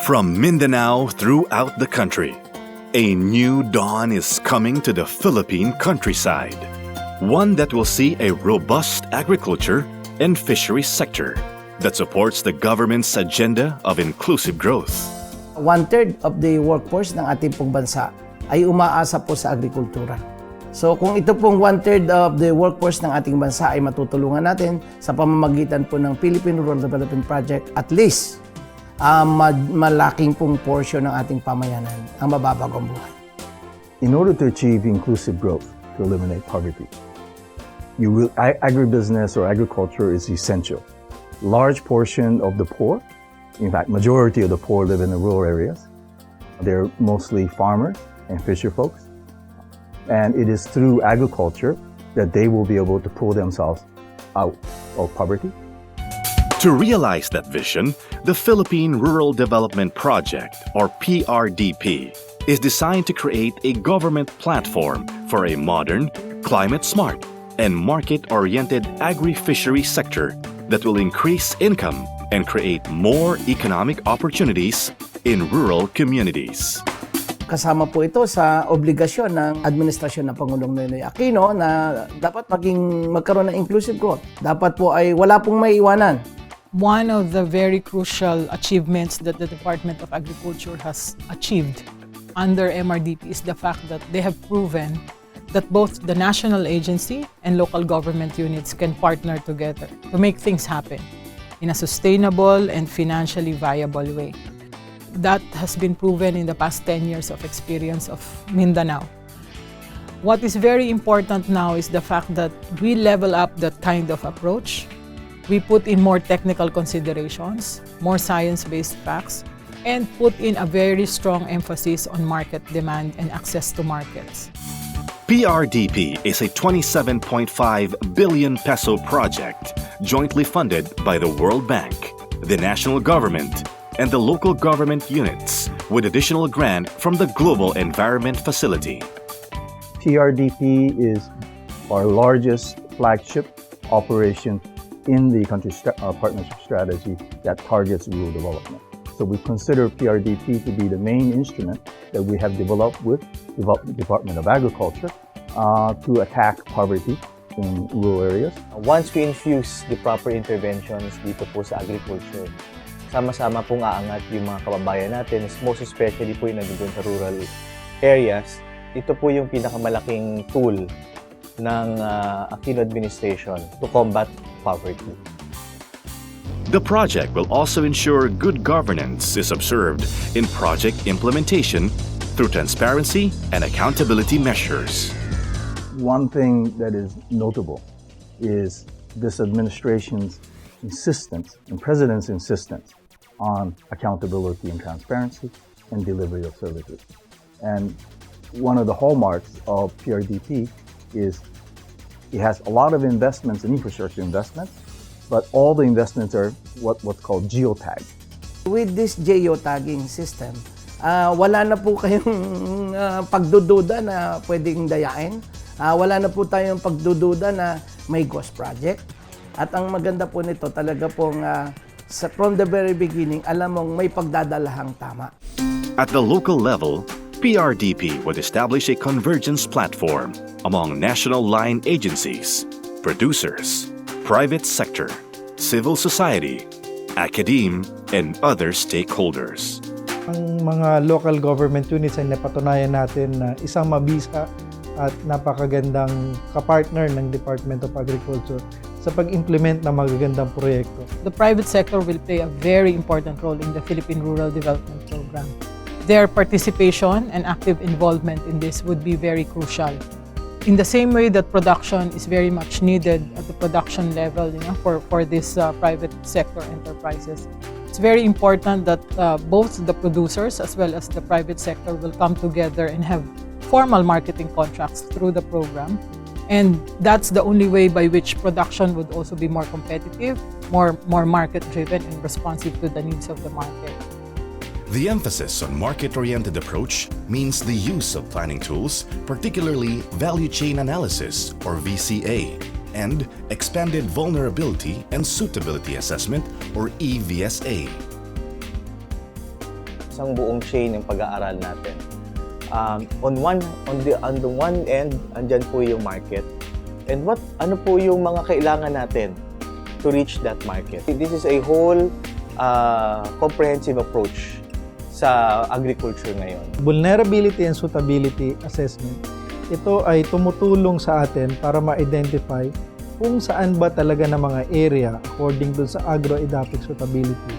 From Mindanao throughout the country, a new dawn is coming to the Philippine countryside. One that will see a robust agriculture and fisheries sector that supports the government's agenda of inclusive growth. 1/3 of the workforce ng ating pong bansa ay umaasa po sa agrikultura. So kung ito pong 1/3 of the workforce ng ating bansa ay matutulungan natin sa pamamagitan po ng Philippine Rural Development Project, at least malaking pong portion ng ating pamayanan ang mababagong buhay. In order to achieve inclusive growth, to eliminate poverty, agribusiness or agriculture is essential. Large portion of the poor, in fact, majority of the poor live in the rural areas. They're mostly farmers and fisher folks. And it is through agriculture that they will be able to pull themselves out of poverty. To realize that vision, the Philippine Rural Development Project, or PRDP, is designed to create a government platform for a modern, climate-smart, and market-oriented agri-fishery sector that will increase income and create more economic opportunities in rural communities. Kasama po ito sa obligasyon ng administrasyon ng Pangulong Noynoy Aquino na dapat magkaroon ng inclusive growth. Dapat po ay wala pong maiiwanan. One of the very crucial achievements that the Department of Agriculture has achieved under MRDP is the fact that they have proven that both the national agency and local government units can partner together to make things happen in a sustainable and financially viable way. That has been proven in the past 10 years of experience of Mindanao. What is very important now is the fact that we level up that kind of approach. We put in more technical considerations, more science-based facts, and put in a very strong emphasis on market demand and access to markets. PRDP is a 27.5 billion peso project jointly funded by the World Bank, the national government, and the local government units with additional grant from the Global Environment Facility. PRDP is our largest flagship operation in the country partnership strategy that targets rural development. So we consider PRDP to be the main instrument that we have developed with the Department of Agriculture to attack poverty in rural areas. Once we infuse the proper interventions dito po sa agriculture, sama-sama pong aangat yung mga kababayan natin, most especially po yung nandun sa rural areas. Ito po yung pinakamalaking tool ng Aquino administration to combat poverty. The project will also ensure good governance is observed in project implementation through transparency and accountability measures. One thing that is notable is this administration's insistence and President's insistence on accountability and transparency and delivery of services. And one of the hallmarks of PRDP is it has a lot of investments in infrastructure investments, but all the investments are what's called geotag. With this geotagging system, wala na po kayong pagdududa na pwedeng dayain. Wala na po tayong pagdududa na may ghost project. At ang maganda po nito talaga pong from the very beginning, alam mong may pagdadalahang tama. At the local level, PRDP would establish a convergence platform among national line agencies, producers, private sector, civil society, academe, and other stakeholders. Ang mga local government units ay napatunayan natin na isang mabisa at napakagandang kapartner ng Department of Agriculture sa pag-implement ng magagandang proyekto. The private sector will play a very important role in the Philippine Rural Development Program. Their participation and active involvement in this would be very crucial. In the same way that production is very much needed at the production level, for this private sector enterprises, it's very important that both the producers as well as the private sector will come together and have formal marketing contracts through the program. And that's the only way by which production would also be more competitive, more market-driven and responsive to the needs of the market. The emphasis on market-oriented approach means the use of planning tools, particularly value chain analysis or VCA, and expanded vulnerability and suitability assessment or EVSA. isang buong chain ng pag-aaral natin. On the one end, andyan po yung market. And ano po yung mga kailangan natin to reach that market? This is a whole comprehensive approach sa agriculture ngayon. Vulnerability and suitability assessment. Ito ay tumutulong sa atin para ma-identify kung saan ba talaga ng mga area according dun sa agroedaphic suitability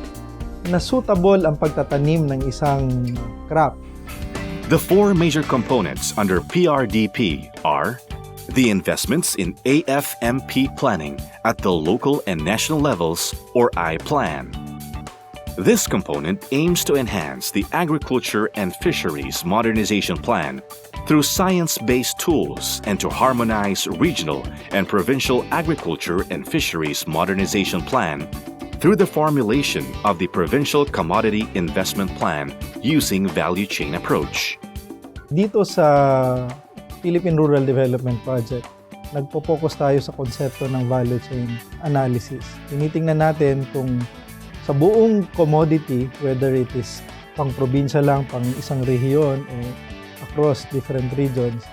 na suitable ang pagtatanim ng isang crop. The four major components under PRDP are the investments in AFMP planning at the local and national levels, or I-Plan. This component aims to enhance the agriculture and fisheries modernization plan through science-based tools and to harmonize regional and provincial agriculture and fisheries modernization plan through the formulation of the Provincial Commodity Investment Plan using value chain approach. Dito sa Philippine Rural Development Project, nagpo-focus tayo sa konsepto ng value chain analysis. Tinitingnan natin kung sa buong commodity, whether it is pang probinsya lang, pang isang rehiyon o across different regions,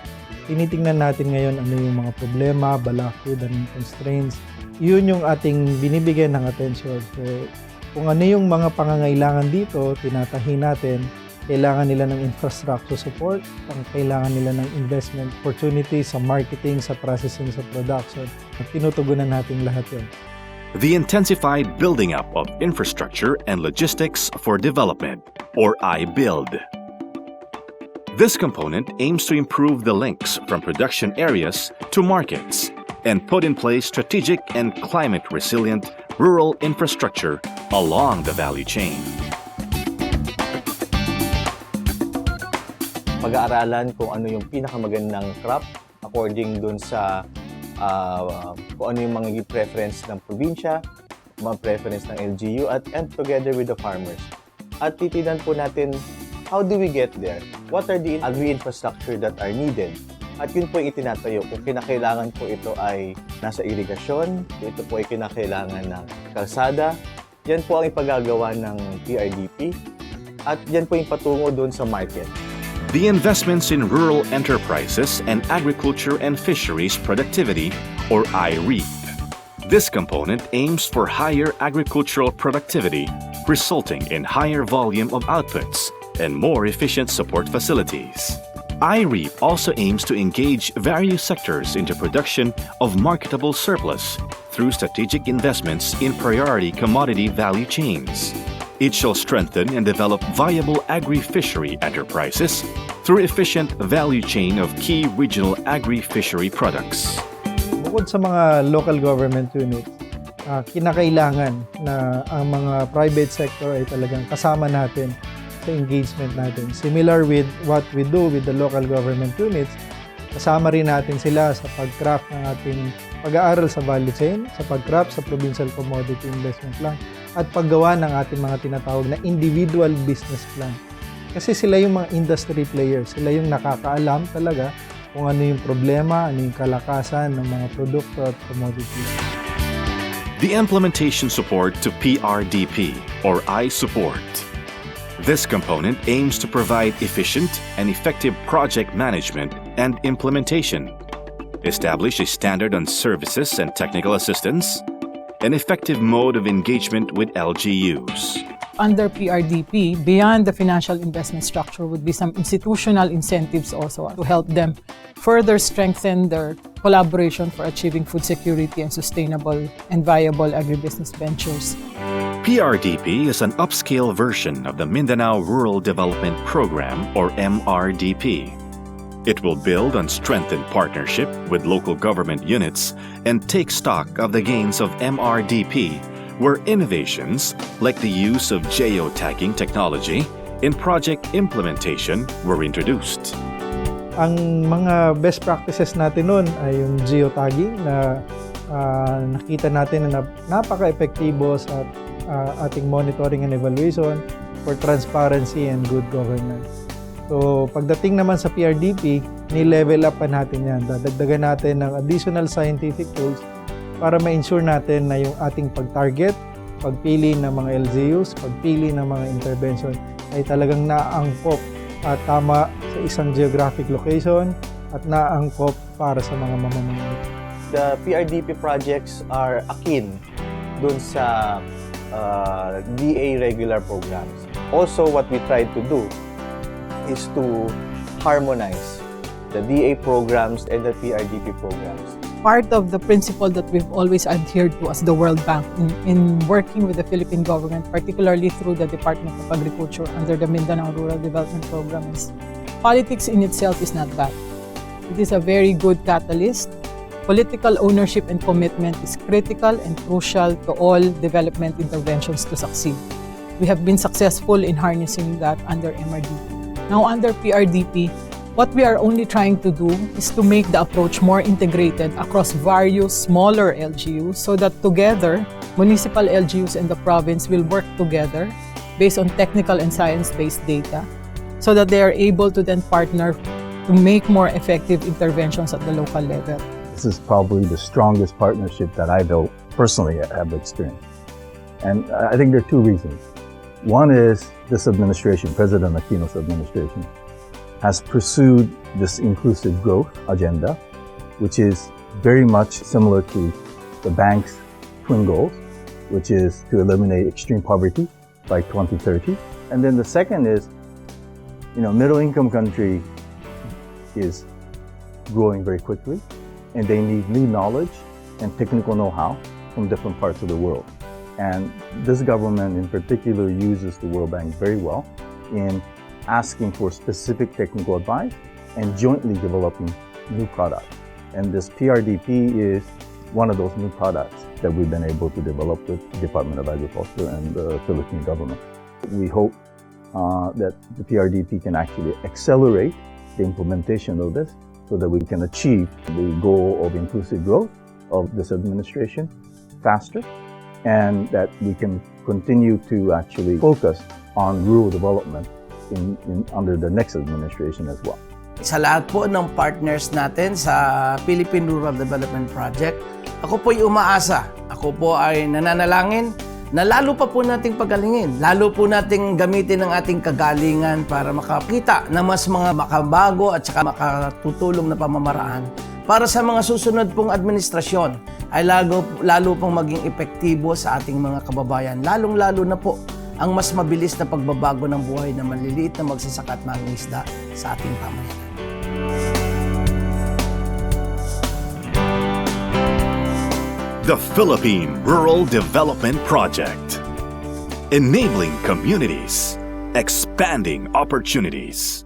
tinitingnan natin ngayon ano yung mga problema, balakid, and constraints. Yun yung ating binibigyan ng atensyon. So, kung ano yung mga pangangailangan dito, tinatahi natin. Kailangan nila ng infrastructure support, kailangan nila ng investment opportunities sa marketing, sa processing, sa production. At tinutugunan natin lahat yun. The intensified building up of infrastructure and logistics for development, or I-Build. This component aims to improve the links from production areas to markets and put in place strategic and climate-resilient rural infrastructure along the value chain. Pag-aaralan kung ano yung pinakamagandang crop according dun sa kung ano yung mga preference ng probinsya, mga preference ng LGU, and together with the farmers. At titinan po natin, how do we get there? What are the agri-infrastructure that are needed? At yun po yung itinatayo. Kung kinakailangan po ito ay nasa irigasyon, kung ito po ay kinakailangan ng kalsada, yan po ang ipagagawa ng PRDP. At yan po yung patungo doon sa market. The investments in rural enterprises and agriculture and fisheries productivity, or I-REAP. This component aims for higher agricultural productivity, resulting in higher volume of outputs and more efficient support facilities. I-REAP also aims to engage various sectors into production of marketable surplus through strategic investments in priority commodity value chains. It shall strengthen and develop viable agri-fishery enterprises through efficient value chain of key regional agri-fishery products. Bukod sa mga local government units, kinakailangan na ang mga private sector ay talagang kasama natin sa engagement natin. Similar with what we do with the local government units, kasama rin natin sila sa pag-craft ng ating pag-aaral sa value chain, sa pag-craft sa Provincial Commodity Investment Plan, at paggawa ng ating mga tinatawag na individual business plan. Kasi sila yung mga industry players, sila yung nakakaalam talaga kung ano yung problema, ano yung kalakasan ng mga produkto at commodity. The implementation support to PRDP, or I-Support. This component aims to provide efficient and effective project management and implementation, establish a standard on services and technical assistance, an effective mode of engagement with LGUs. Under PRDP, beyond the financial investment structure would be some institutional incentives also to help them further strengthen their collaboration for achieving food security and sustainable and viable agribusiness ventures. PRDP is an upscale version of the Mindanao Rural Development Program, or MRDP. It will build on strengthened partnership with local government units and take stock of the gains of MRDP, where innovations like the use of geotagging technology in project implementation were introduced. Ang mga best practices natin nun ay yung geotagging na nakita natin na napaka-epektibo sa ating monitoring and evaluation for transparency and good governance. So, pagdating naman sa PRDP, ni-level up pa natin yan. Dadagdagan natin ng additional scientific tools para ma-ensure natin na yung ating pag-target, pagpili ng mga LGUs, pagpili ng mga intervention ay talagang naangkop at tama sa isang geographic location at naangkop para sa mga mamamayan. The PRDP projects are akin dun sa DA regular programs. Also, what we tried to do is to harmonize the DA programs and the PRDP programs. Part of the principle that we've always adhered to as the World Bank in working with the Philippine government, particularly through the Department of Agriculture under the Mindanao Rural Development Program, is politics in itself is not bad. It is a very good catalyst. Political ownership and commitment is critical and crucial to all development interventions to succeed. We have been successful in harnessing that under MRDP. Now, under PRDP, what we are only trying to do is to make the approach more integrated across various smaller LGUs so that together, municipal LGUs and the province will work together based on technical and science-based data so that they are able to then partner to make more effective interventions at the local level. This is probably the strongest partnership that I personally have experienced. And I think there are two reasons. One is this administration, President Aquino's administration, has pursued this inclusive growth agenda, which is very much similar to the bank's twin goals, which is to eliminate extreme poverty by 2030. And then the second is, middle-income country is growing very quickly, and they need new knowledge and technical know-how from different parts of the world. And this government in particular uses the World Bank very well in asking for specific technical advice and jointly developing new products. And this PRDP is one of those new products that we've been able to develop with the Department of Agriculture and the Philippine government. We hope that the PRDP can actually accelerate the implementation of this so that we can achieve the goal of inclusive growth of this administration faster, and that we can continue to actually focus on rural development under the next administration as well. Sa lahat po ng partners natin sa Philippine Rural Development Project, ako po'y umaasa, ako po ay nananalangin na lalo pa po nating pagalingin, lalo po nating gamitin ang ating kagalingan para makakita na mas mga makabago at saka makatutulong na pamamaraan para sa mga susunod pong administrasyon ay lalo pong maging epektibo sa ating mga kababayan, lalong-lalo na po ang mas mabilis na pagbabago ng buhay ng maliliit na magsasaka at mangingisda sa ating pamayanan. The Philippine Rural Development Project. Enabling communities, expanding opportunities.